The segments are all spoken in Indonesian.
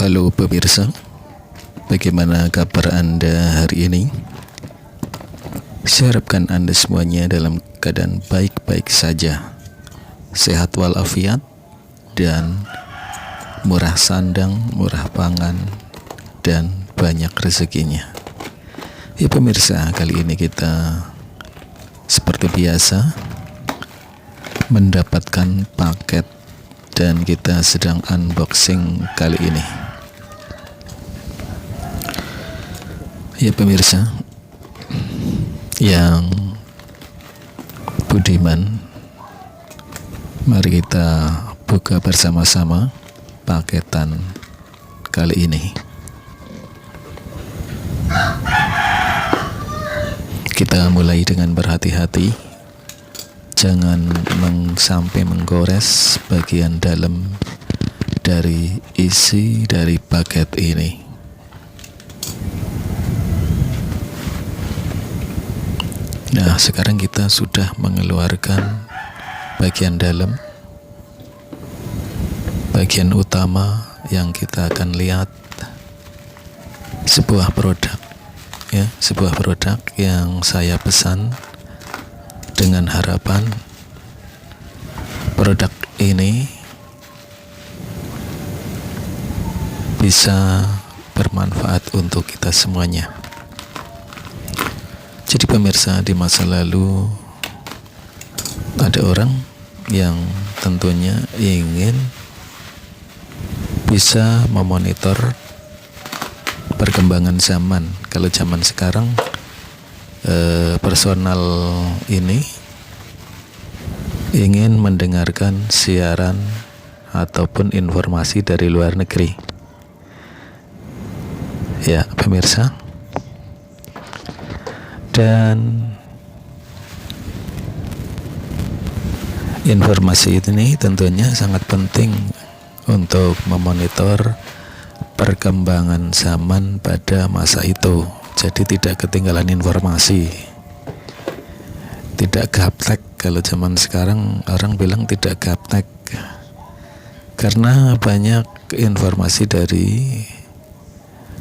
Halo pemirsa, bagaimana kabar Anda hari ini? Saya harapkan Anda semuanya dalam keadaan baik-baik saja, sehat walafiat, dan murah sandang, murah pangan, dan banyak rezekinya. Ya pemirsa, kali ini kita seperti biasa mendapatkan paket dan kita sedang unboxing kali ini. Ya pemirsa yang budiman, mari kita buka bersama-sama paketan kali ini. Kita mulai dengan berhati-hati, jangan sampai menggores bagian dalam dari isi dari paket ini. Nah, sekarang kita sudah mengeluarkan bagian dalam, bagian utama yang kita akan lihat sebuah produk, ya, sebuah produk yang saya pesan dengan harapan produk ini bisa bermanfaat untuk kita semuanya. Jadi pemirsa, di masa lalu ada orang yang tentunya ingin bisa memonitor perkembangan zaman. Kalau zaman sekarang personal ini ingin mendengarkan siaran ataupun informasi dari luar negeri. Ya pemirsa, dan informasi ini tentunya sangat penting untuk memonitor perkembangan zaman pada masa itu. Jadi tidak ketinggalan informasi, tidak gaptek. Kalau zaman sekarang orang bilang tidak gaptek, karena banyak informasi dari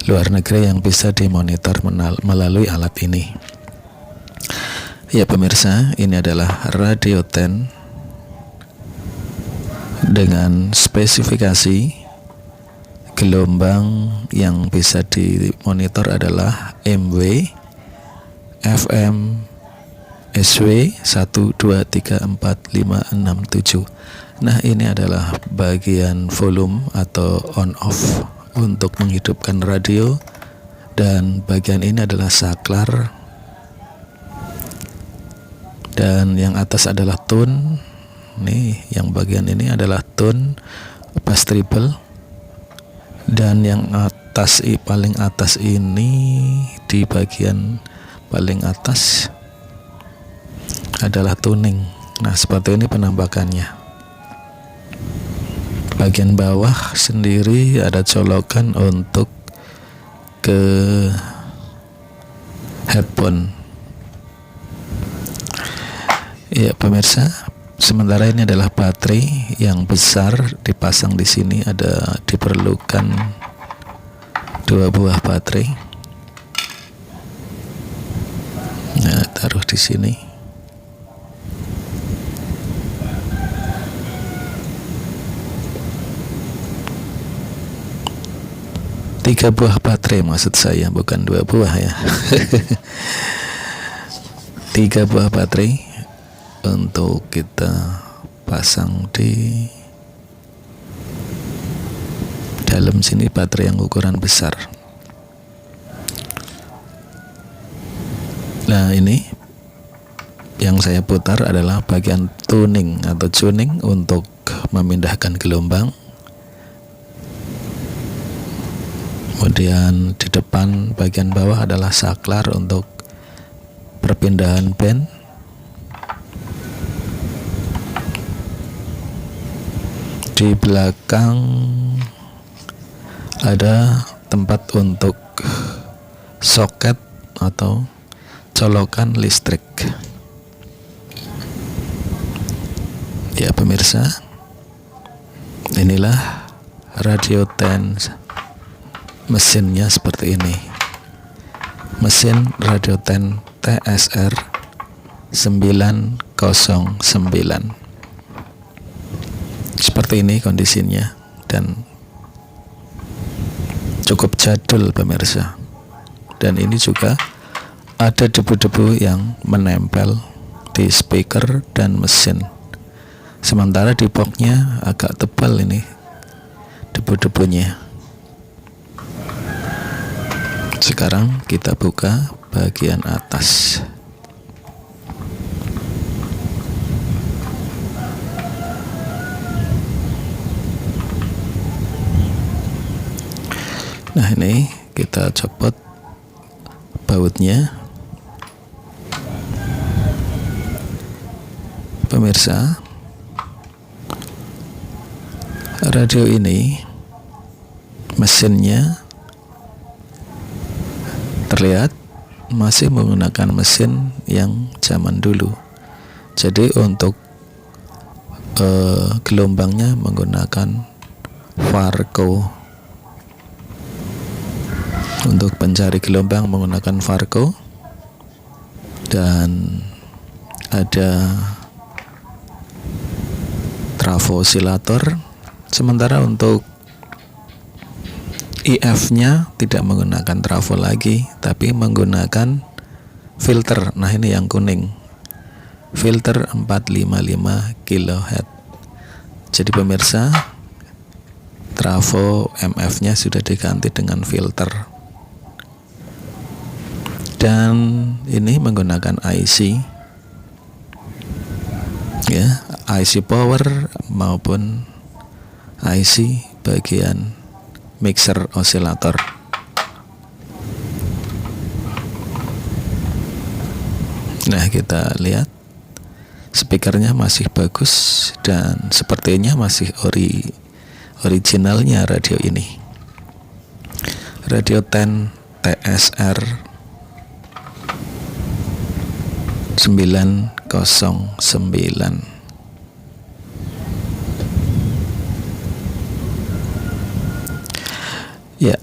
luar negeri yang bisa dimonitor melalui alat ini. Ya pemirsa, ini adalah Radio 10 dengan spesifikasi gelombang yang bisa dimonitor adalah MW, FM, SW 1, 2, 3, 4, 5, 6, 7. Nah, ini adalah bagian volume atau on off untuk menghidupkan radio, dan bagian ini adalah saklar, dan yang atas adalah tone. Nih, yang bagian ini adalah tone bass treble, dan yang atas paling atas ini, di bagian paling atas adalah tuning. Nah, seperti ini penampakannya. Bagian bawah sendiri ada colokan untuk ke headphone. Ya pemirsa, sementara ini adalah baterai yang besar dipasang di sini. Diperlukan 2 buah baterai. Nah, taruh di sini. Tiga buah baterai maksud saya, bukan 2 buah ya. 3 buah baterai untuk kita pasang di dalam sini, baterai yang ukuran besar. Nah, ini yang saya putar adalah bagian tuning atau tuning untuk memindahkan gelombang. Kemudian di depan bagian bawah adalah saklar untuk perpindahan band. Di belakang ada tempat untuk soket atau colokan listrik. Ya pemirsa, inilah Radio 10 mesinnya seperti ini. Mesin Radioten TSR 909. Seperti ini kondisinya dan cukup jadul pemirsa. Dan ini juga ada debu-debu yang menempel di speaker dan mesin. Sementara di boxnya agak tebal ini debu-debunya. Sekarang kita buka bagian atas. Nah, ini kita copot bautnya. Pemirsa, radio ini mesinnya terlihat masih menggunakan mesin yang zaman dulu. Jadi untuk gelombangnya menggunakan Varco. Untuk pencari gelombang menggunakan Varco, dan ada trafo osilator. Sementara untuk IF-nya tidak menggunakan trafo lagi, tapi menggunakan filter. Nah, ini yang kuning, filter 455 kHz. Jadi pemirsa, trafo MF-nya sudah diganti dengan filter. Dan ini menggunakan IC, ya, IC power maupun IC bagian mixer osilator. Nah, kita lihat speakernya masih bagus dan sepertinya masih originalnya radio ini. Radioten TSR 909. Ya,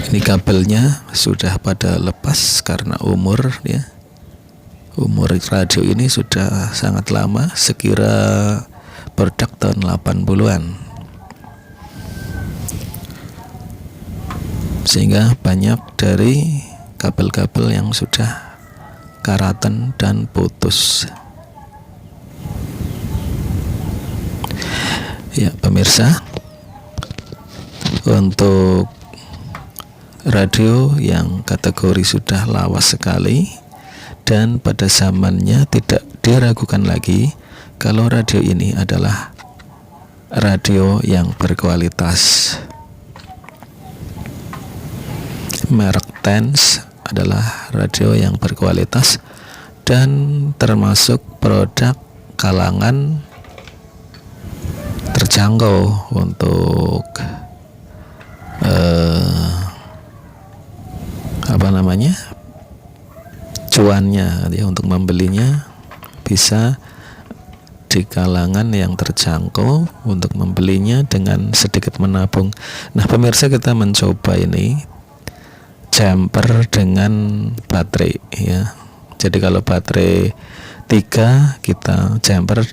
ini kabelnya sudah pada lepas karena umur, ya. Umur radio ini sudah sangat lama, sekira produk tahun 80-an. Sehingga banyak dari kabel-kabel yang sudah karatan dan putus. Ya, pemirsa, untuk radio yang kategori sudah lawas sekali dan pada zamannya tidak diragukan lagi kalau radio ini adalah radio yang berkualitas. Merek Tense adalah radio yang berkualitas dan termasuk produk kalangan terjangkau untuk cuannya, ya, untuk membelinya bisa di kalangan yang terjangkau untuk membelinya dengan sedikit menabung. Nah, pemirsa, kita mencoba ini jumper dengan baterai, ya. Jadi kalau baterai 3 kita jumper,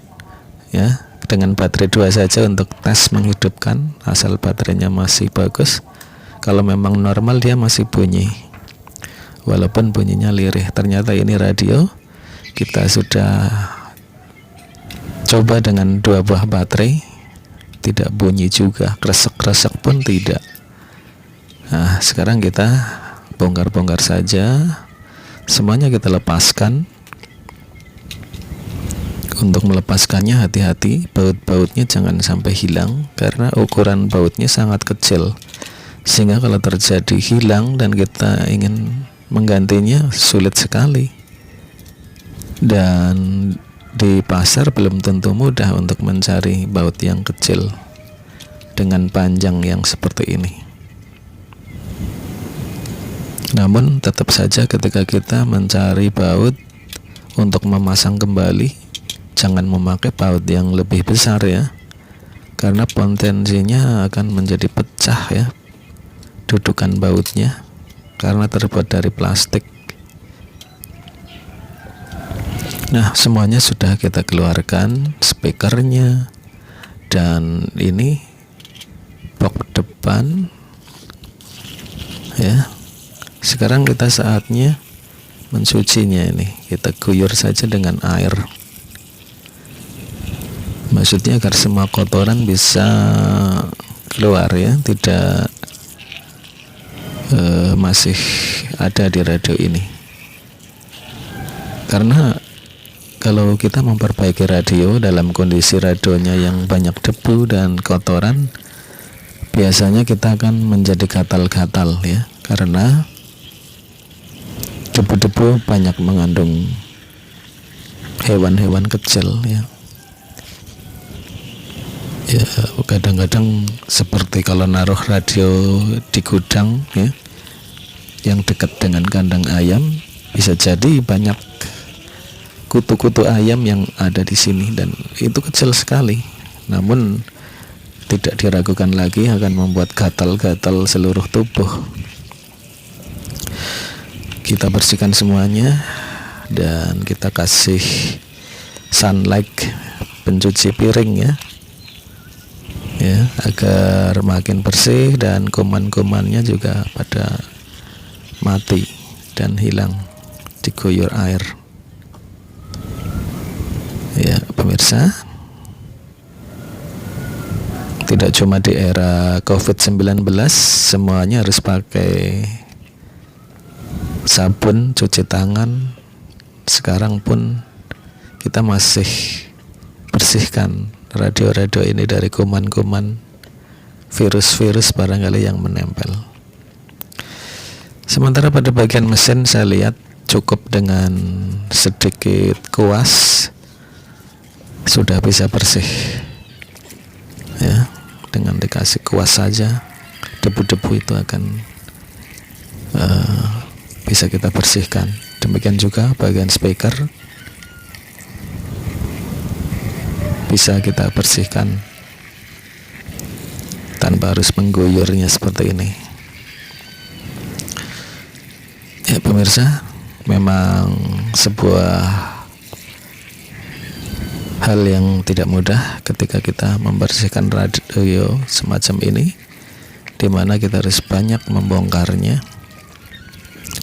ya, dengan baterai 2 saja untuk tes menghidupkan, asal baterainya masih bagus. Kalau memang normal dia masih bunyi, walaupun bunyinya lirih. Ternyata ini radio kita sudah coba dengan 2 buah baterai, tidak bunyi juga, kresek-kresek pun tidak. Nah, sekarang kita bongkar-bongkar saja, semuanya kita lepaskan. Untuk melepaskannya hati-hati, baut-bautnya jangan sampai hilang karena ukuran bautnya sangat kecil, sehingga kalau terjadi hilang dan kita ingin menggantinya sulit sekali. Dan di pasar belum tentu mudah untuk mencari baut yang kecil dengan panjang yang seperti ini. Namun tetap saja ketika kita mencari baut untuk memasang kembali, jangan memakai baut yang lebih besar, ya. karena potensinya akan menjadi pecah ya dudukan bautnya karena terbuat dari plastik. Nah, semuanya sudah kita keluarkan, speakernya dan ini box depan ya. Sekarang kita saatnya mencucinya. Ini kita guyur saja dengan air, maksudnya agar semua kotoran bisa keluar ya, tidak masih ada di radio ini. Karena kalau kita memperbaiki radio dalam kondisi radionya yang banyak debu dan kotoran, biasanya kita akan menjadi gatal-gatal ya, karena debu-debu banyak mengandung hewan-hewan kecil ya. Ya, kadang-kadang seperti kalau naruh radio di gudang ya, yang dekat dengan kandang ayam, bisa jadi banyak kutu-kutu ayam yang ada di sini, dan itu kecil sekali, namun tidak diragukan lagi akan membuat gatal-gatal seluruh tubuh. Kita bersihkan semuanya dan kita kasih sunlight pencuci piring ya, agar makin bersih dan kuman-kumannya juga pada mati dan hilang, diguyur air. Ya, pemirsa, tidak cuma di era COVID-19 semuanya harus pakai sabun cuci tangan. Sekarang pun kita masih bersihkan radio-radio ini dari kuman-kuman, virus-virus barangkali yang menempel. Sementara pada bagian mesin saya lihat cukup dengan sedikit kuas sudah bisa bersih ya. Dengan dikasih kuas saja debu-debu itu akan bisa kita bersihkan. Demikian juga bagian speaker bisa kita bersihkan tanpa harus mengguyurnya seperti ini. Ya pemirsa, memang sebuah hal yang tidak mudah ketika kita membersihkan radio semacam ini, di mana kita harus banyak membongkarnya.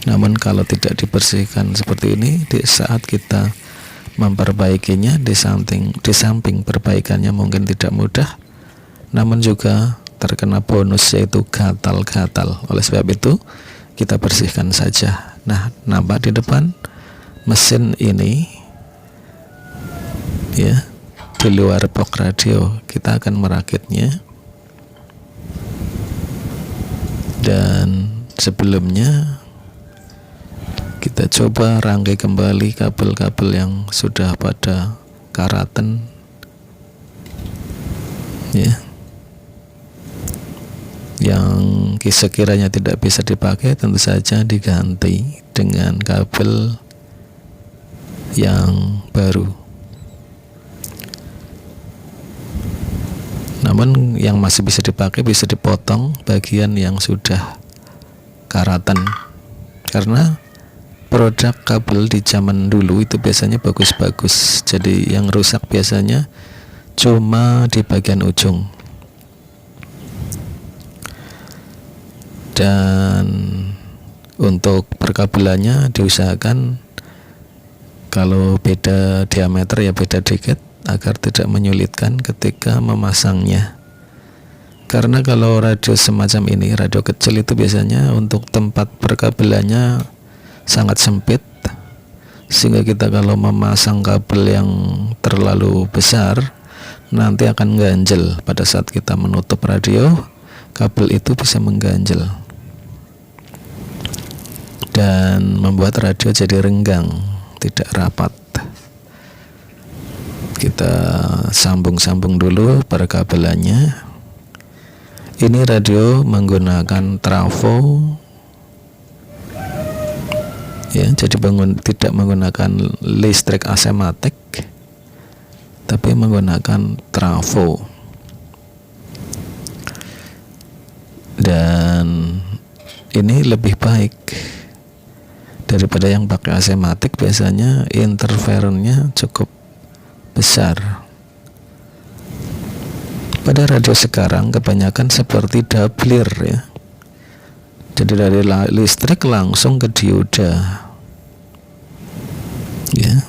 Namun kalau tidak dibersihkan seperti ini, di saat kita memperbaikinya, di samping perbaikannya mungkin tidak mudah, namun juga terkena bonus yaitu gatal-gatal. Oleh sebab itu kita bersihkan saja. Nah, nampak di depan mesin ini ya, di luar box radio kita akan merakitnya, dan sebelumnya kita coba rangkai kembali kabel-kabel yang sudah pada karatan ya, yang sekiranya tidak bisa dipakai tentu saja diganti dengan kabel yang baru. Namun yang masih bisa dipakai bisa dipotong bagian yang sudah karatan, karena produk kabel di zaman dulu itu biasanya bagus-bagus. Jadi yang rusak biasanya cuma di bagian ujung. Dan untuk perkabelannya diusahakan kalau beda diameter ya beda dikit, agar tidak menyulitkan ketika memasangnya. Karena kalau radio semacam ini, radio kecil itu biasanya untuk tempat perkabelannya sangat sempit, sehingga kita kalau memasang kabel yang terlalu besar nanti akan ganjel. Pada saat kita menutup radio, kabel itu bisa mengganjel dan membuat radio jadi renggang, tidak rapat. Kita sambung-sambung dulu perkabelannya. Ini radio menggunakan trafo ya, jadi tidak menggunakan listrik asematik, tapi menggunakan trafo. Dan ini lebih baik daripada yang pakai asematik, biasanya interferennya cukup besar. Pada radio sekarang kebanyakan seperti doubler ya. Jadi dari listrik langsung ke dioda. Ya.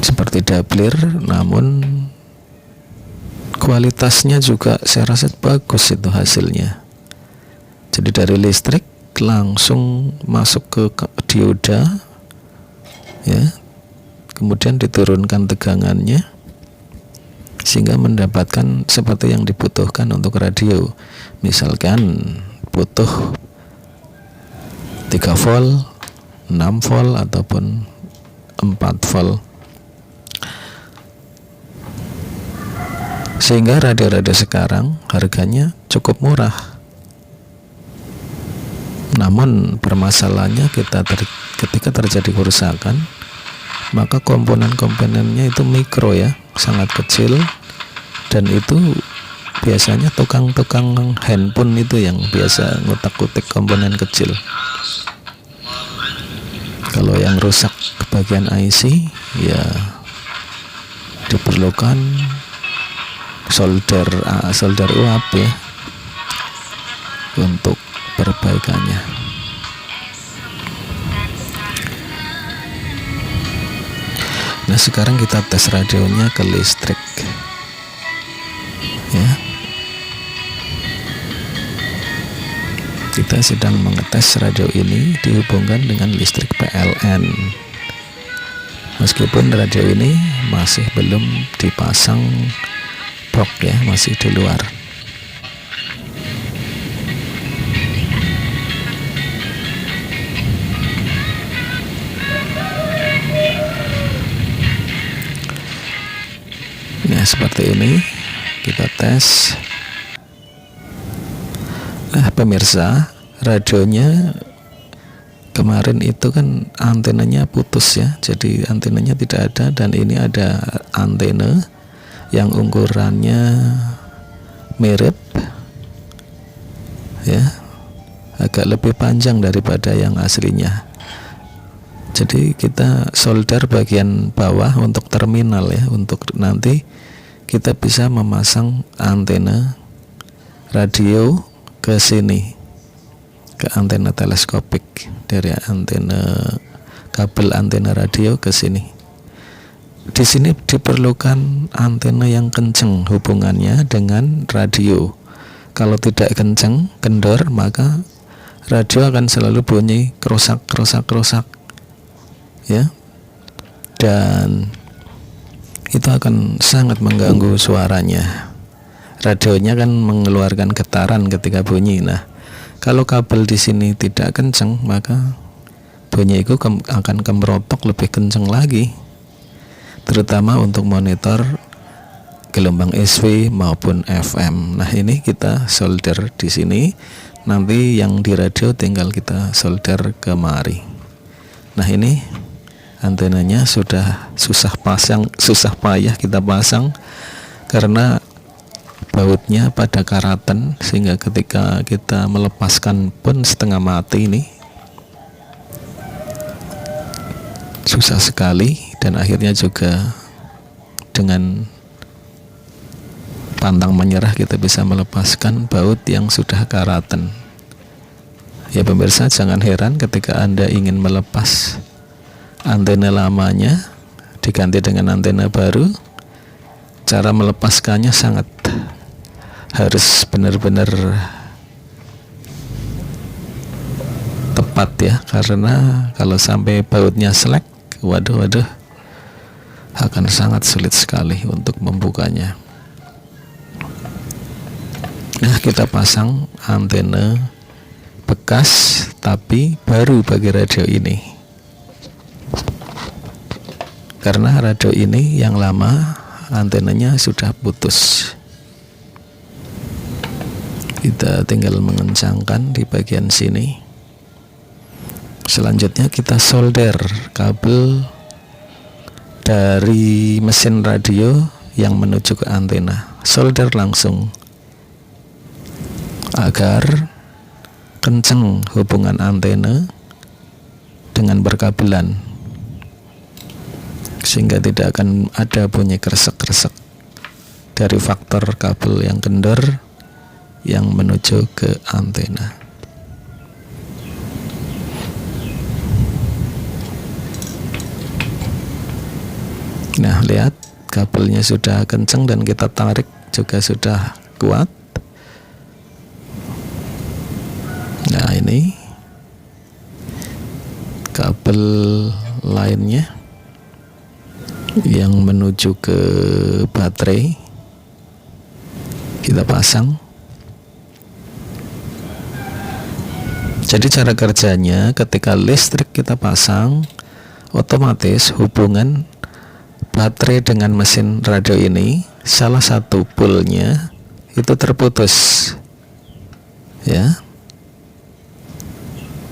Seperti doubler, namun kualitasnya juga saya rasa bagus itu hasilnya. Jadi dari listrik langsung masuk ke dioda ya. Kemudian diturunkan tegangannya sehingga mendapatkan seperti yang dibutuhkan untuk radio. Misalkan butuh 3 volt, 6 volt ataupun 4 volt. Sehingga radio-radio sekarang harganya cukup murah. Namun permasalahannya ketika terjadi kerusakan, maka komponen-komponennya itu mikro ya, sangat kecil, dan itu biasanya tukang-tukang handphone itu yang biasa ngutak-ngutik komponen kecil. Kalau yang rusak bagian IC ya diperlukan solder uap ya untuk perbaikannya. Nah, sekarang kita tes radionya ke listrik ya. Kita sedang mengetes radio ini dihubungkan dengan listrik PLN. Meskipun radio ini masih belum dipasang box ya, masih di luar. Nah, seperti ini kita tes. Nah, pemirsa, radionya kemarin itu kan antenanya putus ya, jadi antenanya tidak ada, dan ini ada antena yang ukurannya mirip ya, agak lebih panjang daripada yang aslinya. Jadi kita solder bagian bawah untuk terminal ya, untuk nanti kita bisa memasang antena radio ke sini, ke antena teleskopik, dari antena kabel antena radio ke sini. Di sini diperlukan antena yang kencang hubungannya dengan radio. Kalau tidak kencang, kendor, maka radio akan selalu bunyi kerusak ya, dan itu akan sangat mengganggu suaranya. Radionya kan mengeluarkan getaran ketika bunyi. Nah, kalau kabel di sini tidak kencang, maka bunyi itu akan kemerotok lebih kencang lagi, terutama untuk monitor gelombang SW maupun FM. Nah, ini kita solder di sini. Nanti yang di radio tinggal kita solder kemari. Nah, ini antenanya sudah susah payah kita pasang karena bautnya pada karatan, sehingga ketika kita melepaskan pun setengah mati. Ini susah sekali, dan akhirnya juga dengan pantang menyerah kita bisa melepaskan baut yang sudah karatan. Ya pemirsa, jangan heran ketika Anda ingin melepas antena lamanya diganti dengan antena baru, cara melepaskannya harus benar-benar tepat ya, karena kalau sampai bautnya selek, waduh akan sangat sulit sekali untuk membukanya. Nah, kita pasang antena bekas tapi baru bagi radio ini, karena radio ini yang lama antenanya sudah putus. Kita tinggal mengencangkan di bagian sini. Selanjutnya kita solder kabel dari mesin radio yang menuju ke antena. Solder langsung. agar kenceng hubungan antena dengan berkabelan, sehingga tidak akan ada bunyi kresek-kresek dari faktor kabel yang kendor yang menuju ke antena. Nah, lihat kabelnya sudah kenceng dan kita tarik juga sudah kuat. Nah, ini kabel lainnya yang menuju ke baterai kita pasang. Jadi cara kerjanya, ketika listrik kita pasang, otomatis hubungan baterai dengan mesin radio ini salah satu pulnya itu terputus, ya.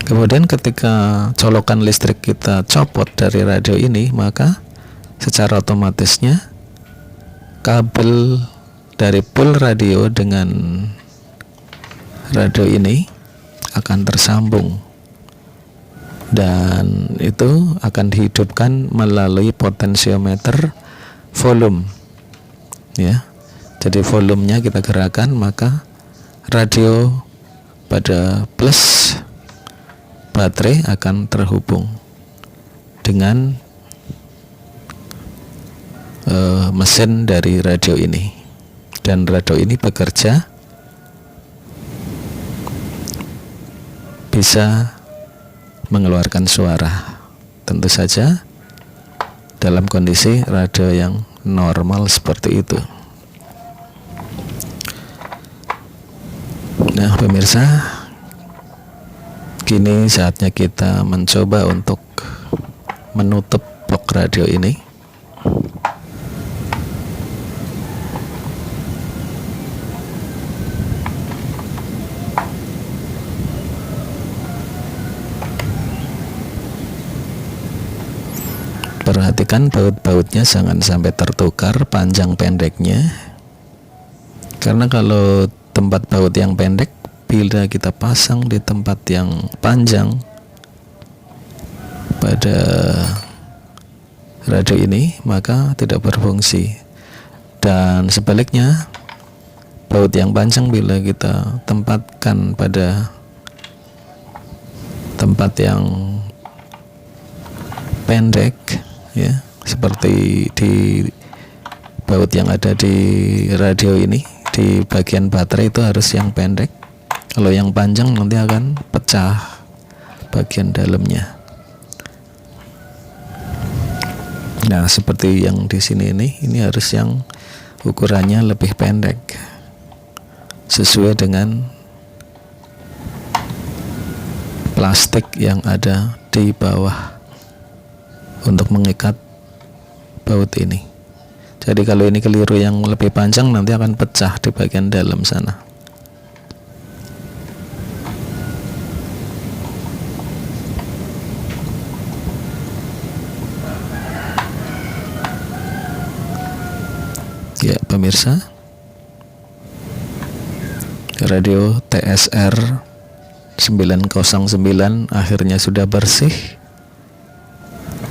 Kemudian ketika colokan listrik kita copot dari radio ini, maka secara otomatisnya kabel dari pul radio dengan radio ini akan tersambung, dan itu akan dihidupkan melalui potensiometer volume, ya. Jadi volumenya kita gerakkan, maka radio pada plus baterai akan terhubung dengan mesin dari radio ini, dan radio ini bekerja bisa mengeluarkan suara, tentu saja dalam kondisi radio yang normal seperti itu. Nah, pemirsa, kini saatnya kita mencoba untuk menutup blok radio ini. Perhatikan baut-bautnya jangan sampai tertukar panjang pendeknya, karena kalau tempat baut yang pendek, bila kita pasang di tempat yang panjang pada radio ini, maka tidak berfungsi. Dan sebaliknya, baut yang panjang bila kita tempatkan pada tempat yang pendek, ya, seperti di baut yang ada di radio ini, di bagian baterai itu harus yang pendek. Kalau yang panjang nanti akan pecah bagian dalamnya. Nah, seperti yang di sini ini harus yang ukurannya lebih pendek, sesuai dengan plastik yang ada di bawah untuk mengikat baut ini. Jadi kalau ini keliru yang lebih panjang, nanti akan pecah di bagian dalam sana. Ya, pemirsa, radio TSR 909 akhirnya sudah bersih,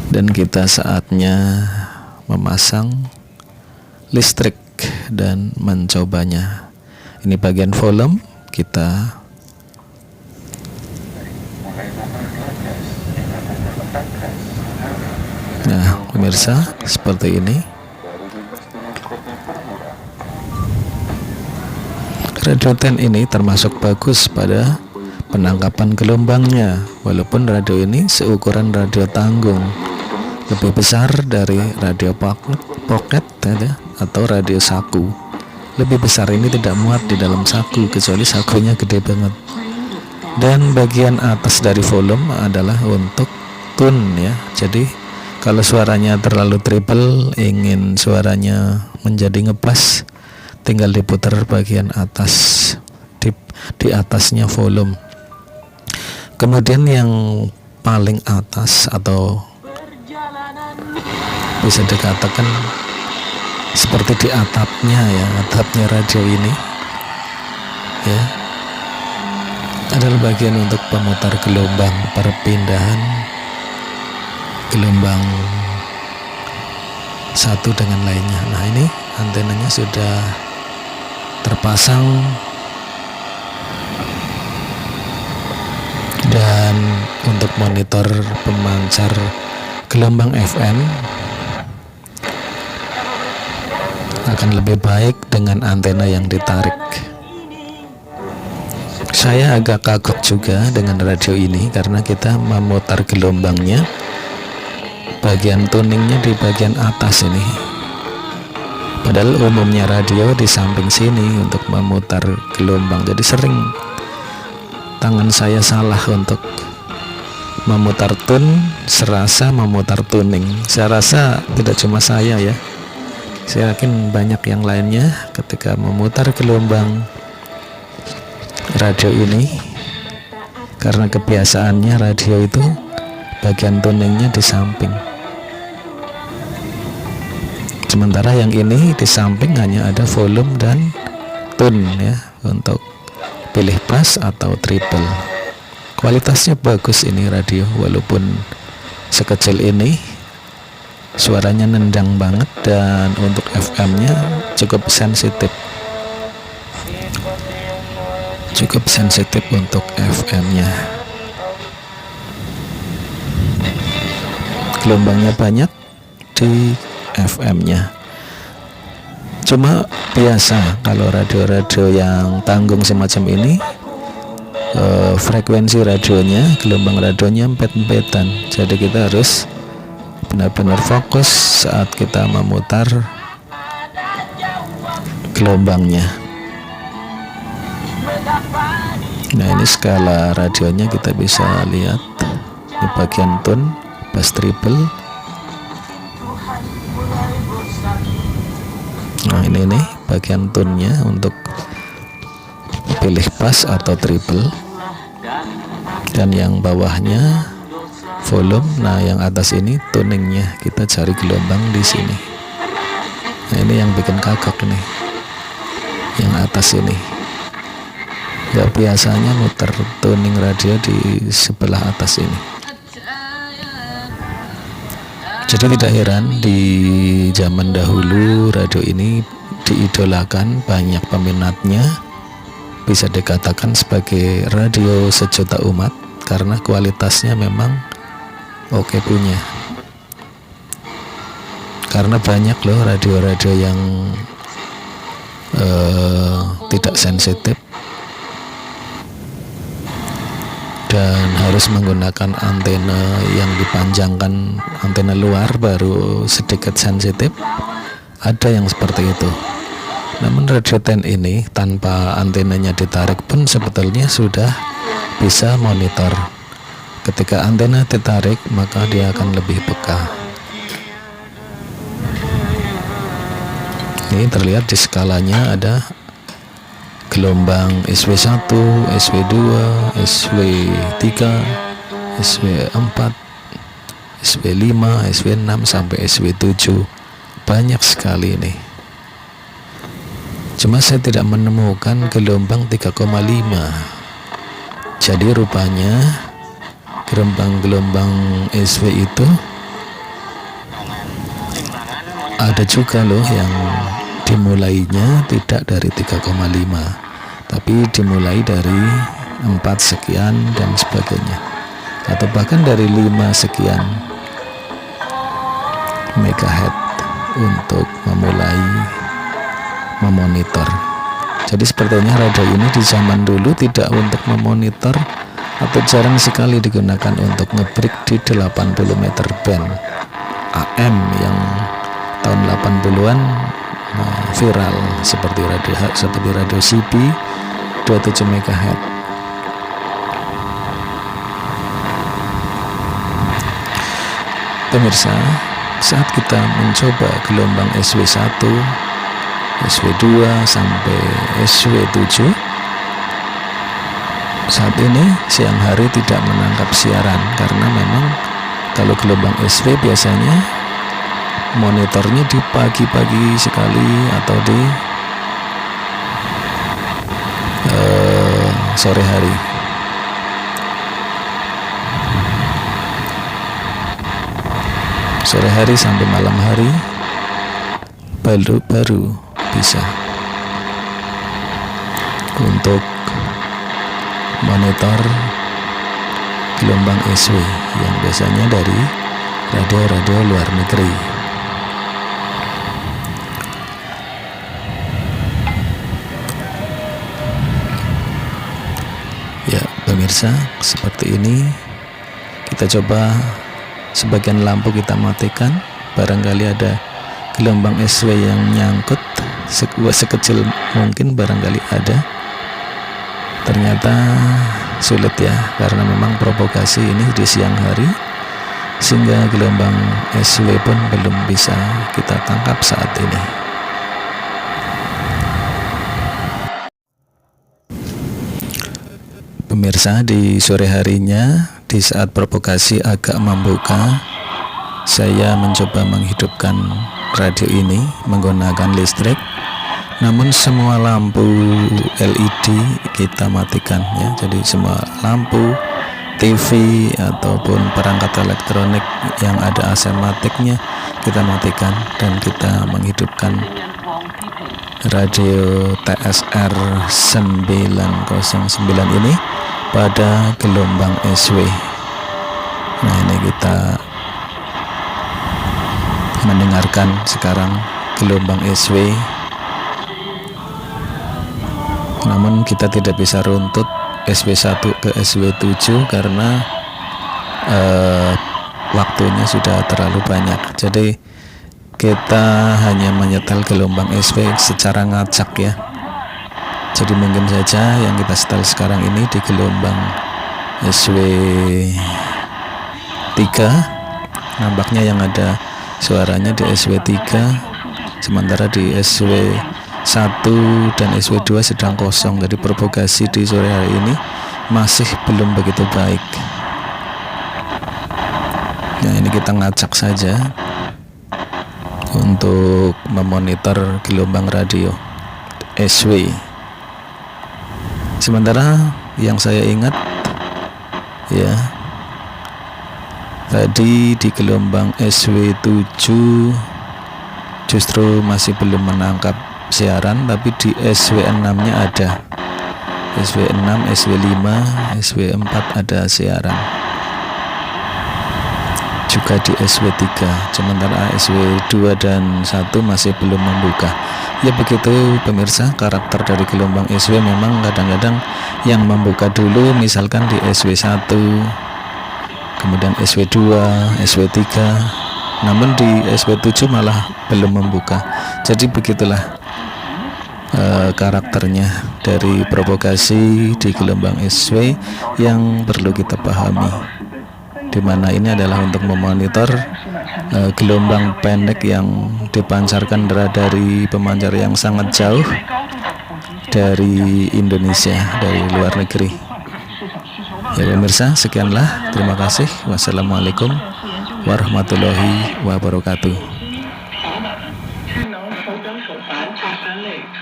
dan kita saatnya memasang listrik dan mencobanya. Ini bagian volume kita nah, pemirsa, seperti ini. Radio 10 ini termasuk bagus pada penangkapan gelombangnya, walaupun radio ini seukuran radio tanggung, lebih besar dari radio pocket ya, atau radio saku. Lebih besar ini tidak muat di dalam saku, kecuali sakunya gede banget. Dan bagian atas dari volume adalah untuk tune, ya. Jadi kalau suaranya terlalu treble, ingin suaranya menjadi ngebass, tinggal diputar bagian atas, di atasnya volume. Kemudian yang paling atas, atau bisa dikatakan seperti di atapnya, ya, atapnya radio ini, ya, adalah bagian untuk pemutar gelombang, perpindahan gelombang satu dengan lainnya. Nah, ini antenanya sudah terpasang dan untuk monitor pemancar gelombang FM akan lebih baik dengan antena yang ditarik. Saya agak kagok juga dengan radio ini karena kita memutar gelombangnya, bagian tuningnya di bagian atas ini. Padahal umumnya radio di samping sini untuk memutar gelombang. Jadi sering tangan saya salah untuk memutar tune, serasa memutar tuning. Saya rasa tidak cuma saya ya. Saya yakin banyak yang lainnya ketika memutar gelombang radio ini, karena kebiasaannya radio itu bagian tuningnya di samping, sementara yang ini di samping hanya ada volume dan tune ya, untuk pilih bass atau treble. Kualitasnya bagus ini radio, walaupun sekecil ini suaranya nendang banget, dan untuk FM-nya cukup sensitif untuk FM-nya. Gelombangnya banyak di FM-nya. Cuma biasa kalau radio-radio yang tanggung semacam ini, frekuensi radionya, gelombang radionya empet-empetan. Jadi kita harus benar-benar fokus saat kita memutar gelombangnya. Nah, ini skala radionya kita bisa lihat di bagian tone, bass treble. Nah, ini nih bagian tone-nya untuk pilih bass atau treble, dan yang bawahnya volume. Nah, yang atas ini tuningnya, kita cari gelombang di sini. Nah, ini yang bikin kagok nih, yang atas ini. Ya, biasanya muter tuning radio di sebelah atas ini. Jadi tidak heran di zaman dahulu radio ini diidolakan, banyak peminatnya, bisa dikatakan sebagai radio sejuta umat karena kualitasnya memang oke punya. Karena banyak loh radio-radio yang tidak sensitif dan harus menggunakan antena yang dipanjangkan, antena luar baru sedikit sensitif. Ada yang seperti itu. Namun radio 10 ini tanpa antenanya ditarik pun sebetulnya sudah bisa monitor. Ketika antena ditarik maka dia akan lebih peka. Ini terlihat di skalanya ada gelombang SW1, SW2, SW3, SW4, SW5, SW6 sampai SW7. Banyak sekali ini. Cuma saya tidak menemukan gelombang 3,5. Jadi rupanya gelombang SW itu ada juga loh yang dimulainya tidak dari 3,5, tapi dimulai dari 4 sekian dan sebagainya, atau bahkan dari 5 sekian megahertz untuk memulai memonitor. Jadi sepertinya radio ini di zaman dulu tidak untuk memonitor, atau jarang sekali digunakan untuk ngebreak di 80 meter band AM yang tahun 80-an viral, seperti radio CB 27 MHz. Pemirsa, saat kita mencoba gelombang SW1, SW2 sampai SW7, saat ini siang hari tidak menangkap siaran karena memang kalau gelombang SW biasanya monitornya di pagi-pagi sekali atau di sore hari. sore hari sampai malam hari baru bisa. Untuk monitor gelombang SW yang biasanya dari radio-radio luar negeri. Ya pemirsa, seperti ini kita coba sebagian lampu kita matikan, barangkali ada gelombang SW yang nyangkut, sekecil mungkin barangkali ada. Ternyata sulit ya, karena memang provokasi ini di siang hari, sehingga gelombang SW pun belum bisa kita tangkap saat ini. Pemirsa, di sore harinya, di saat provokasi agak membuka, saya mencoba menghidupkan radio ini menggunakan listrik. Namun semua lampu LED kita matikan ya. Jadi semua lampu TV ataupun perangkat elektronik yang ada asematiknya kita matikan, dan kita menghidupkan radio TSR 909 ini pada gelombang SW. Nah, ini kita mendengarkan sekarang gelombang SW. Namun kita tidak bisa runtut SW1 ke SW7 karena waktunya sudah terlalu banyak. Jadi kita hanya menyetel gelombang SW secara ngacak ya. Jadi mungkin saja yang kita setel sekarang ini di gelombang SW3, nampaknya yang ada suaranya di SW3, sementara di SW1 dan SW2 sedang kosong. Jadi provokasi di sore hari ini masih belum begitu baik. Nah, ini kita ngacak saja untuk memonitor gelombang radio SW. Sementara yang saya ingat ya, tadi di gelombang SW7 justru masih belum menangkap siaran, tapi di SW6-nya ada. SW6, SW5, SW4 ada siaran. Juga di SW3, sementara SW2 dan 1 masih belum membuka. Ya begitu pemirsa, karakter dari gelombang SW memang kadang-kadang yang membuka dulu, misalkan di SW1, kemudian SW2, SW3, namun di SW7 malah belum membuka. Jadi begitulah karakternya dari provokasi di gelombang SW yang perlu kita pahami, di mana ini adalah untuk memonitor gelombang pendek yang dipancarkan dari pemancar yang sangat jauh dari Indonesia, dari luar negeri. Ya pemirsa, sekianlah, terima kasih. Wassalamualaikum warahmatullahi wabarakatuh.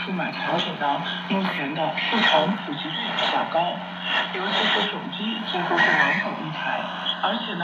数码调整到目前的不同普及率较高，尤其是手机几乎是人手一台，而且呢。